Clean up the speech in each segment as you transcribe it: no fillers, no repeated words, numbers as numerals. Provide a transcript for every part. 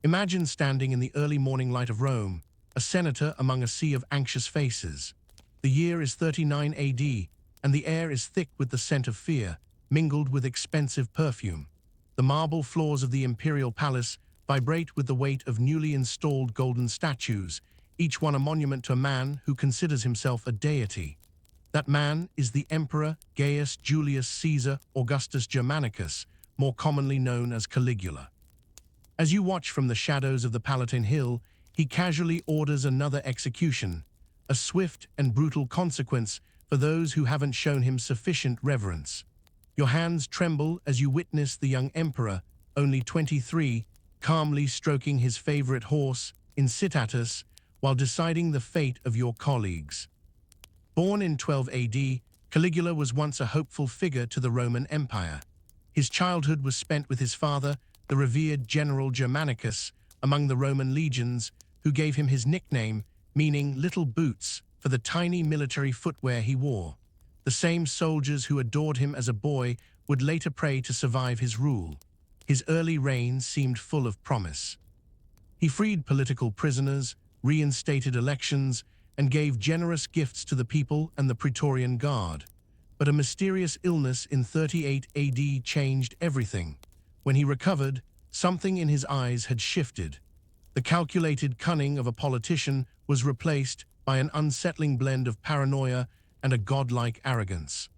Imagine standing in the early morning light of Rome, a senator among a sea of anxious faces. The year is 39 AD, and the air is thick with the scent of fear, mingled with expensive perfume. The marble floors of the imperial palace vibrate with the weight of newly installed golden statues, each one a monument to a man who considers himself a deity. That man is the Emperor Gaius Julius Caesar Augustus Germanicus, more commonly known as Caligula. As you watch from the shadows of the Palatine Hill, he casually orders another execution, a swift and brutal consequence for those who haven't shown him sufficient reverence. Your hands tremble as you witness the young emperor, only 23, calmly stroking his favorite horse, Incitatus, while deciding the fate of your colleagues. Born in 12 AD, Caligula was once a hopeful figure to the Roman Empire. His childhood was spent with his father, the revered General Germanicus, among the Roman legions, who gave him his nickname, meaning little boots, for the tiny military footwear he wore. The same soldiers who adored him as a boy would later pray to survive his rule. His early reign seemed full of promise. He freed political prisoners, reinstated elections, and gave generous gifts to the people and the Praetorian Guard. But a mysterious illness in 38 AD changed everything. When he recovered, something in his eyes had shifted. The calculated cunning of a politician was replaced by an unsettling blend of paranoia and a godlike arrogance.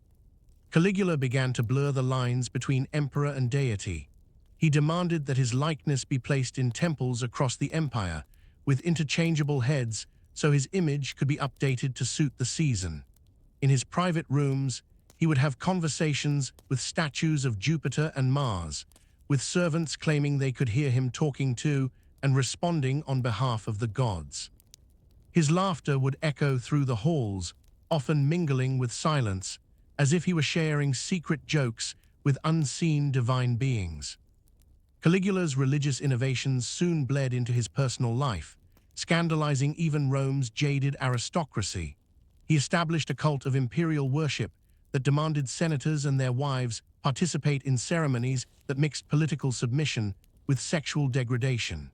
Caligula began to blur the lines between emperor and deity. He demanded that his likeness be placed in temples across the empire, with interchangeable heads, so his image could be updated to suit the season. In his private rooms, he would have conversations with statues of Jupiter and Mars, with servants claiming they could hear him talking to and responding on behalf of the gods. His laughter would echo through the halls, often mingling with silence, as if he were sharing secret jokes with unseen divine beings. Caligula's religious innovations soon bled into his personal life, scandalizing even Rome's jaded aristocracy. He established a cult of imperial worship that demanded senators and their wives participate in ceremonies that mixed political submission with sexual degradation.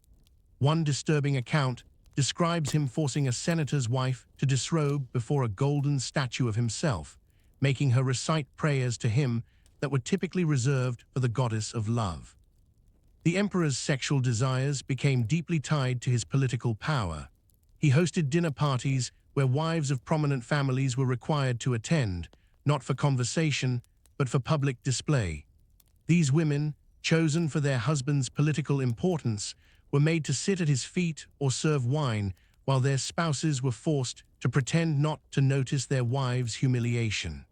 One disturbing account describes him forcing a senator's wife to disrobe before a golden statue of himself, making her recite prayers to him that were typically reserved for the goddess of love. The emperor's sexual desires became deeply tied to his political power. He hosted dinner parties where wives of prominent families were required to attend, not for conversation, but for public display. These women, chosen for their husband's political importance, were made to sit at his feet or serve wine, while their spouses were forced to pretend not to notice their wives' humiliation.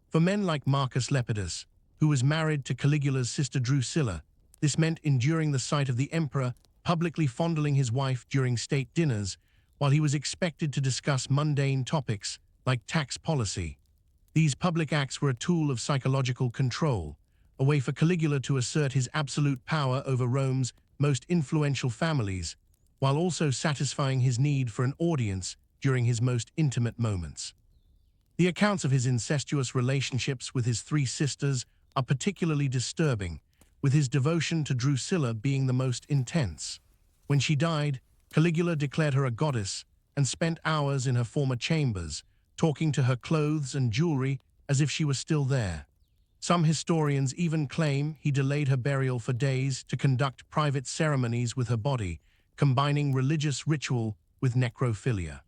For men like Marcus Lepidus, who was married to Caligula's sister Drusilla, this meant enduring the sight of the emperor publicly fondling his wife during state dinners, while he was expected to discuss mundane topics like tax policy. These public acts were a tool of psychological control, a way for Caligula to assert his absolute power over Rome's most influential families, while also satisfying his need for an audience during his most intimate moments. The accounts of his incestuous relationships with his three sisters are particularly disturbing, with his devotion to Drusilla being the most intense. When she died, Caligula declared her a goddess and spent hours in her former chambers, talking to her clothes and jewelry as if she were still there. Some historians even claim he delayed her burial for days to conduct private ceremonies with her body, combining religious ritual with necrophilia.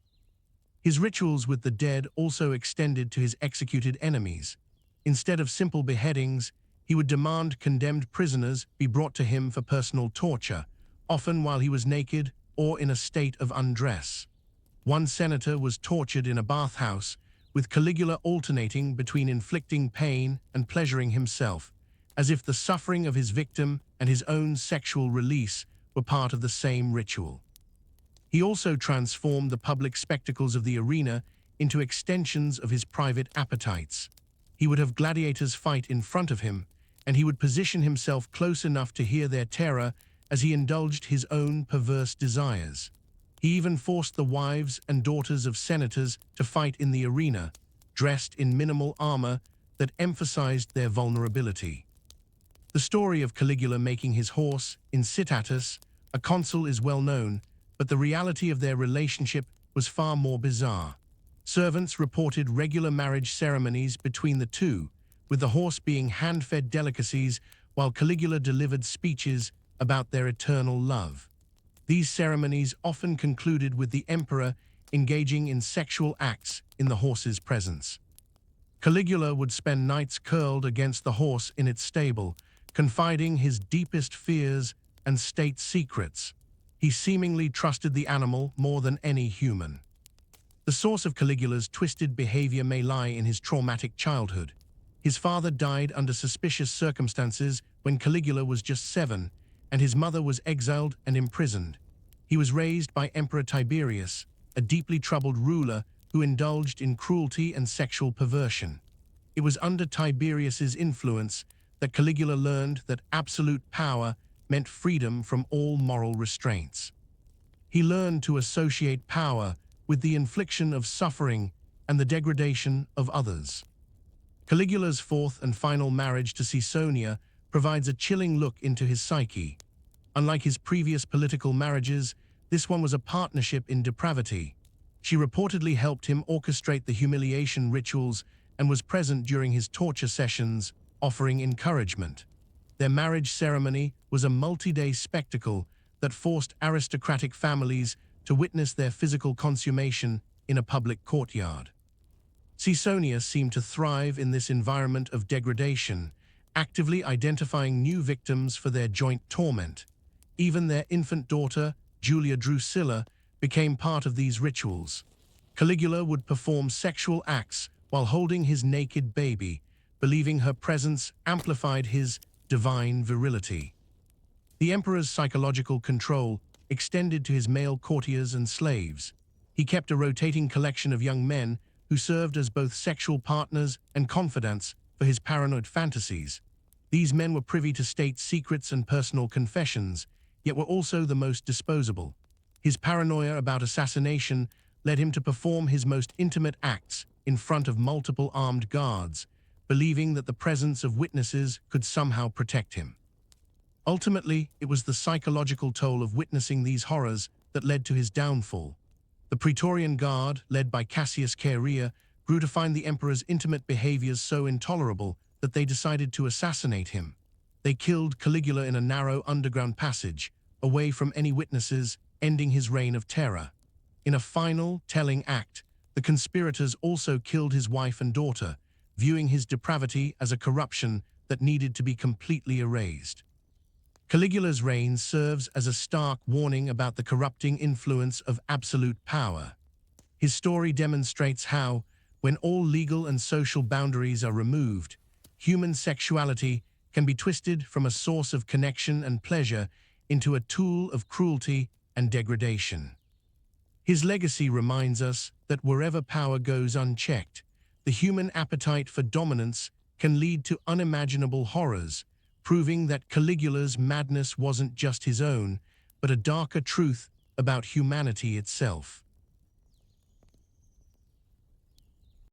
His rituals with the dead also extended to his executed enemies. Instead of simple beheadings, he would demand condemned prisoners be brought to him for personal torture, often while he was naked or in a state of undress. One senator was tortured in a bathhouse, with Caligula alternating between inflicting pain and pleasuring himself, as if the suffering of his victim and his own sexual release were part of the same ritual. He also transformed the public spectacles of the arena into extensions of his private appetites. He would have gladiators fight in front of him, and he would position himself close enough to hear their terror as he indulged his own perverse desires. He even forced the wives and daughters of senators to fight in the arena, dressed in minimal armor that emphasized their vulnerability. The story of Caligula making his horse, Incitatus, A consul is well known, but the reality of their relationship was far more bizarre. Servants reported regular marriage ceremonies between the two, with the horse being hand-fed delicacies while Caligula delivered speeches about their eternal love. These ceremonies often concluded with the emperor engaging in sexual acts in the horse's presence. Caligula would spend nights curled against the horse in its stable, confiding his deepest fears and state secrets. He seemingly trusted the animal more than any human. The source of Caligula's twisted behavior may lie in his traumatic childhood. His father died under suspicious circumstances when Caligula was just 7, and his mother was exiled and imprisoned. He was raised by Emperor Tiberius, a deeply troubled ruler who indulged in cruelty and sexual perversion. It was under Tiberius's influence that Caligula learned that absolute power meant freedom from all moral restraints. He learned to associate power with the infliction of suffering and the degradation of others. Caligula's fourth and final marriage to Caesonia provides a chilling look into his psyche. Unlike his previous political marriages, this one was a partnership in depravity. She reportedly helped him orchestrate the humiliation rituals and was present during his torture sessions, offering encouragement. Their marriage ceremony was a multi-day spectacle that forced aristocratic families to witness their physical consummation in a public courtyard. Caesonia seemed to thrive in this environment of degradation, actively identifying new victims for their joint torment. Even their infant daughter, Julia Drusilla, became part of these rituals. Caligula would perform sexual acts while holding his naked baby, believing her presence amplified his divine virility. The emperor's psychological control extended to his male courtiers and slaves. He kept a rotating collection of young men who served as both sexual partners and confidants for his paranoid fantasies. These men were privy to state secrets and personal confessions, yet were also the most disposable. His paranoia about assassination led him to perform his most intimate acts in front of multiple armed guards, believing that the presence of witnesses could somehow protect him. Ultimately, it was the psychological toll of witnessing these horrors that led to his downfall. The Praetorian Guard, led by Cassius Chaerea, grew to find the emperor's intimate behaviors so intolerable that they decided to assassinate him. They killed Caligula in a narrow underground passage, away from any witnesses, ending his reign of terror. In a final, telling act, the conspirators also killed his wife and daughter, viewing his depravity as a corruption that needed to be completely erased. Caligula's reign serves as a stark warning about the corrupting influence of absolute power. His story demonstrates how, when all legal and social boundaries are removed, human sexuality can be twisted from a source of connection and pleasure into a tool of cruelty and degradation. His legacy reminds us that wherever power goes unchecked, the human appetite for dominance can lead to unimaginable horrors, proving that Caligula's madness wasn't just his own, but a darker truth about humanity itself.